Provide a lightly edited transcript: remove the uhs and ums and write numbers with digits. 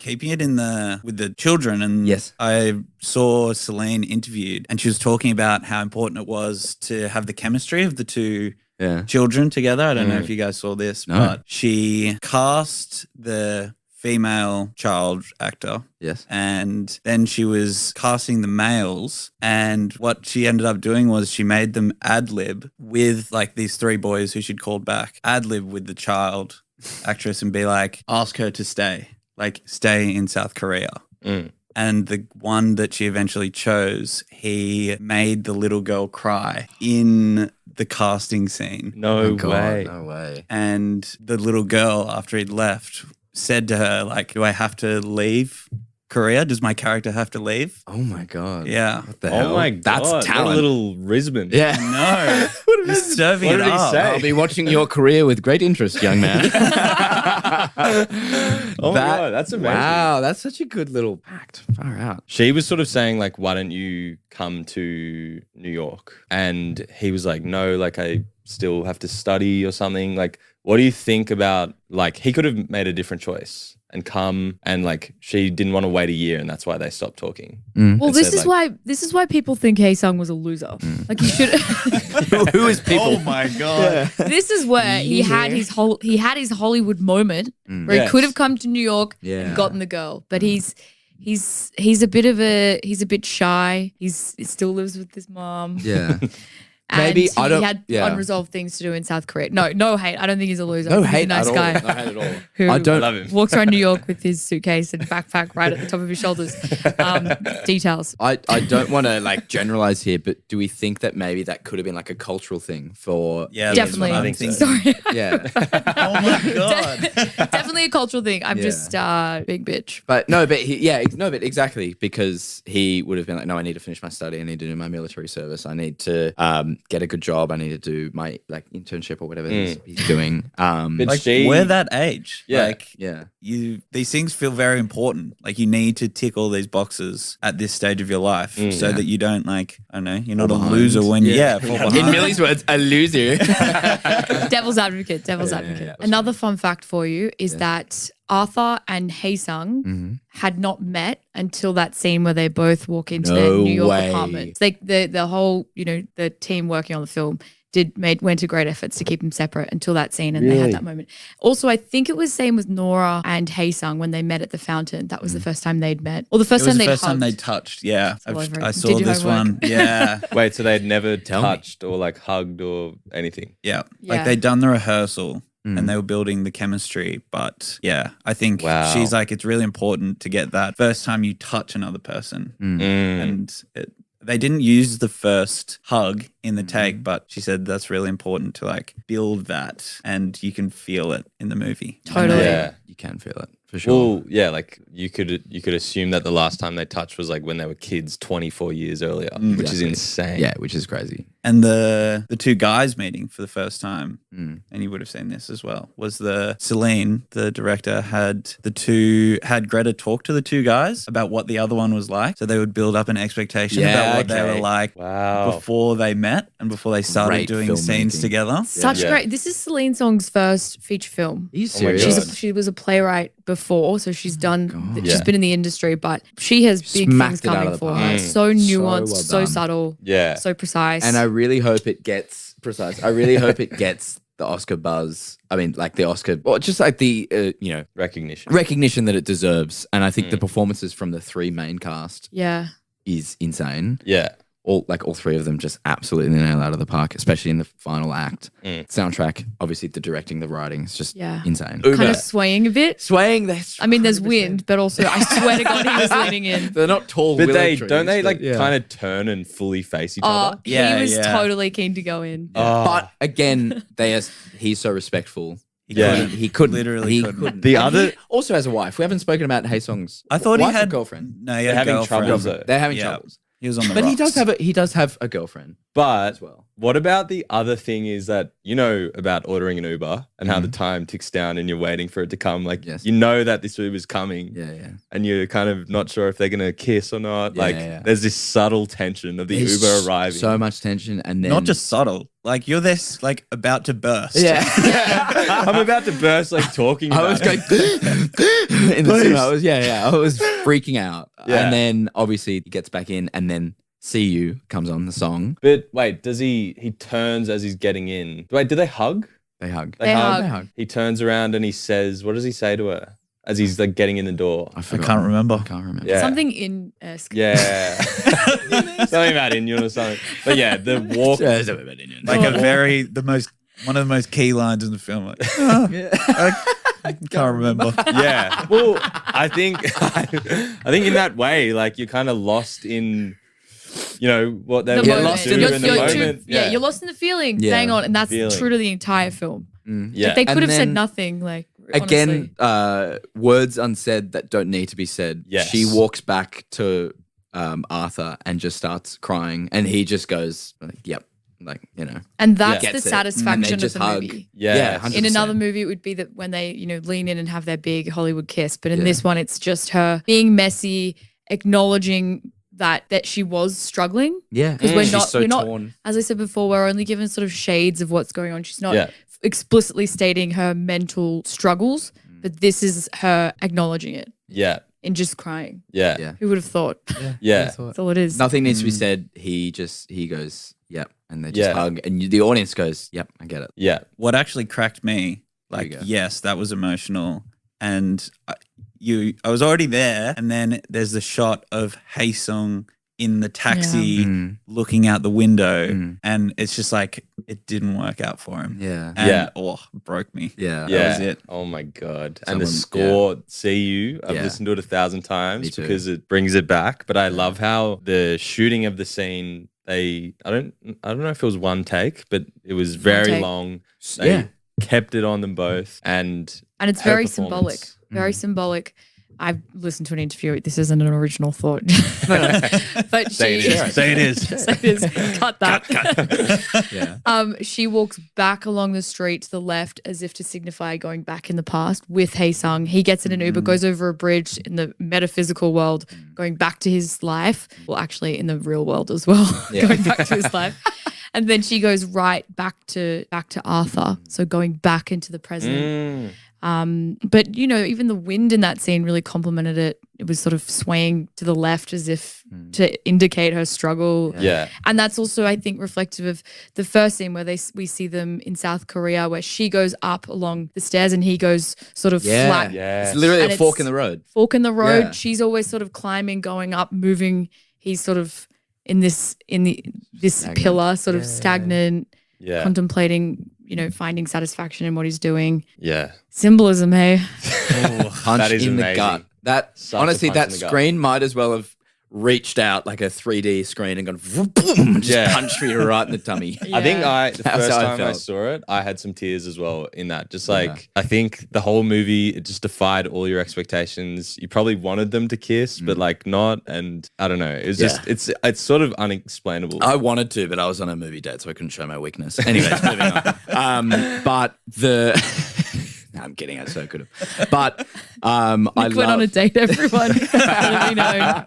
keeping it in with the children, and Yes. I saw Celine interviewed, and she was talking about how important it was to have the chemistry of the two children together. I don't know if you guys saw this, but she cast the female child actor. Yes. And then she was casting the males, and what she ended up doing was she made them ad-lib with like these three boys who she'd called back, ad-lib with the child actress and be like, ask her to stay in South Korea. And the one that she eventually chose, he made the little girl cry in the casting scene. No No way. And the little girl, after he'd left, said to her, like, do I have to leave Korea? Does my character have to leave? Oh my God. Yeah. What the hell? Oh my God. That's What talent. a little Risbon. Yeah. No. He's serving what it did he up. say? I'll be watching your career with great interest, young man. Oh my God, that's amazing. Wow, that's such a good little act. Far out. She was sort of saying like, why don't you come to New York? And he was like, no, like I still have to study or something. Like, what do you think about, like, he could have made a different choice and come, and like she didn't want to wait a year, and that's why they stopped talking. Well, And this said, is why people think Hae-sung was a loser. Like he should. Who is people? Oh my God. This is where he had his Hollywood moment where he Yes. could have come to New York Yeah. and gotten the girl, but he's a bit shy. He still lives with his mom. Yeah. And Maybe I don't- he had yeah. unresolved things to do in South Korea. No hate. I don't think he's a loser. No I think hate he's a nice at all. guy No hate at all. who I don't love him. walks around New York with his suitcase and backpack right at the top of his shoulders. Details. I don't want to like generalize here, but do we think that maybe that could have been like a cultural thing for Yeah, Definitely. That's what I'm I think thinking. so. Sorry. yeah. Oh my God. Definitely a cultural thing. I'm Yeah. just big bitch. But exactly, because he would have been like, no, I need to finish my study. I need to do my military service. I need to get a good job. I need to do my like internship or whatever he's doing. But Like, she- we're that age. Yeah. Like, Yeah. these things feel very important. Like, you need to tick all these boxes at this stage of your life so that you don't, like, I don't know, you're not a behind. loser when you fall behind. In Millie's words, a loser. Devil's advocate. yeah. Another fun fact for you is that Arthur and Hae-sung had not met until that scene where they both walk into their No New York way. apartment. Like the whole, the team working on the film went to great efforts to keep them separate until that scene, and they had that moment. Also, I think it was same with Nora and Hae-sung when they met at the fountain. That was the first time they'd met, or the first It was time the they'd first time they hugged. touched. Yeah. all over it. I saw Did your this homework. one. Yeah. Wait, so they'd never me. touched or like hugged or anything? Yeah. Yeah. Like, they'd done the rehearsal and they were building the chemistry. But yeah, I think Wow. she's like, it's really important to get that first time you touch another person. And they didn't use the first hug in the take, but she said that's really important to like build that, and you can feel it in the movie. Totally. Yeah. You can feel it for sure. Well, yeah, like you could assume that the last time they touched was like when they were kids 24 years earlier, which is Exactly. insane. Yeah, which is crazy. And the two guys meeting for the first time, and you would have seen this as well, was the Celine, the director, had Greta talk to the two guys about what the other one was like. So they would build up an expectation Yeah, about what they okay. were like Wow. before they met and before they started Great doing scenes filmmaking. together. Such Yeah. great. This is Celine Song's first feature film. Are you Oh my serious? God. She was a playwright before, so she's God. she's been in the industry, but she has big Smacked things it out coming of the for park. her. So nuanced, well so done. subtle, Yeah. so precise. And I really hope it gets precise. I really hope it gets the Oscar buzz. I mean, like the Oscar, or just like the Recognition. recognition that it deserves. And I think the performances from the three main cast yeah. is insane. Yeah. All three of them just absolutely nail out of the park, especially in the final act. Soundtrack, obviously the directing, the writing, it's just Yeah. insane. Kind of swaying a bit. Swaying. There's I mean, there's wind, but also I swear to God, he was leaning in. They're not tall. But willow trees, don't they but like yeah. kind of turn and fully face each Oh, other? Yeah, he was yeah. totally keen to go in. But again, he's so respectful. Yeah. He couldn't. Literally he couldn't. The And other he also has a wife. We haven't spoken about Hae-sung's I thought wife he or had girlfriend. No, he They're had a having girlfriend. troubles though. They're having Yeah. troubles. He was on the But rocks. he does have a girlfriend. But as well. what about the other thing is that you know about ordering an Uber and how the time ticks down and you're waiting for it to come. Like Yes. you know that this Uber's coming. Yeah, yeah. And you're kind of not sure if they're gonna kiss or not. Yeah, like yeah. there's this subtle tension of the There's Uber arriving. So much tension, and then Not just subtle. Like you're this like about to burst. yeah. I'm about to burst like talking I about was it. going in the cinema. I was I was freaking out, Yeah. and then obviously he gets back in, and then "See You" comes on the song. But wait, does he turns as he's getting in. Wait, do they hug? They hug. They hug. They hug. He turns around and he says, what does he say to her as he's like getting in the door? I can't remember. I can't remember. Yeah. Something in esque. Yeah. Something about Inyon or something. But yeah, the walk. Like one of the most key lines in the film. Like, I can't remember. Yeah. Well, I think in that way, like you're kind of lost in, you know, what they The want Get to moment. lost do in You're- in the you're moment. too- you're lost in the feeling. Yeah. Hang on, and that's Feeling. true to the entire film. Yeah. Like, they could And have said then- nothing. Like Again, honestly. words unsaid that don't need to be said. Yes. She walks back to Arthur and just starts crying, and he just goes, like, "Yep," like And that's Gets the it. satisfaction And of they just the hug. movie. Yeah. 100%. In another movie, it would be that when they, lean in and have their big Hollywood kiss. But in Yeah. this one, it's just her being messy, acknowledging that she was struggling. yeah, 'Cause we're she's not- so we're not- torn. As I said before, we're only given sort of shades of what's going on. She's not Yeah. explicitly stating her mental struggles, but this is her acknowledging it Yeah. in just crying. Yeah. Yeah. Who would have thought? Yeah. That's all it is. Nothing needs to be said. He goes, "Yep," and they just Yeah. hug, and the audience goes, "Yep, I get it." Yeah. What actually cracked me, There you like, go. yes, that was emotional. And I was already there. And then there's the shot of Haesung in the taxi Mm. looking out the window. Mm. And it's just like, it didn't work out for him. Yeah, And, Yeah. broke me. yeah, Yeah. was it. Oh my god. And the Someone- score, "See You," I've Yeah. listened to it 1,000 times Me too. because it brings it back. But I love how the shooting of the scene, I don't know if it was one take, but it was very take. long. They yeah. kept it on them both. And And it's her very performance. symbolic. Very symbolic. I've listened to an interview. This isn't an original thought. But Say she it is. Say it is. Say it is. Cut that. Yeah. She walks back along the street to the left as if to signify going back in the past with Haesung. He gets in an Uber, goes over a bridge in the metaphysical world, going back to his life. Well, actually in the real world as well, going back to his life. And then she goes right back to Arthur. So going back into the present. But even the wind in that scene really complemented it. It was sort of swaying to the left as if to indicate her struggle. Yeah. And that's also, I think, reflective of the first scene where we see them in South Korea, where she goes up along the stairs and he goes sort of Yeah. flat, Yeah. It's literally And a fork it's- in the road. fork in the road. Yeah. She's always sort of climbing, going up, moving. He's sort of in this Stagnant. pillar, sort of stagnant, Yeah. contemplating, finding satisfaction in what he's doing. Yeah. Symbolism, hey. Punch That is in the amazing. gut. That Such a honestly, punch that in the gut. screen might as well have reached out like a 3D screen and gone boom, just Yeah. punched me right in the tummy. I think the That's first how I time I felt. saw it, I had some tears as well in that. Just like, I think the whole movie, it just defied all your expectations. You probably wanted them to kiss, but like not. And I don't know. It was just, it's sort of unexplainable. I wanted to, but I was on a movie date, so I couldn't show my weakness. Anyways, moving on. But the. No, I'm kidding. I so could have. But I Nick went on a love. date, everyone. Let me know.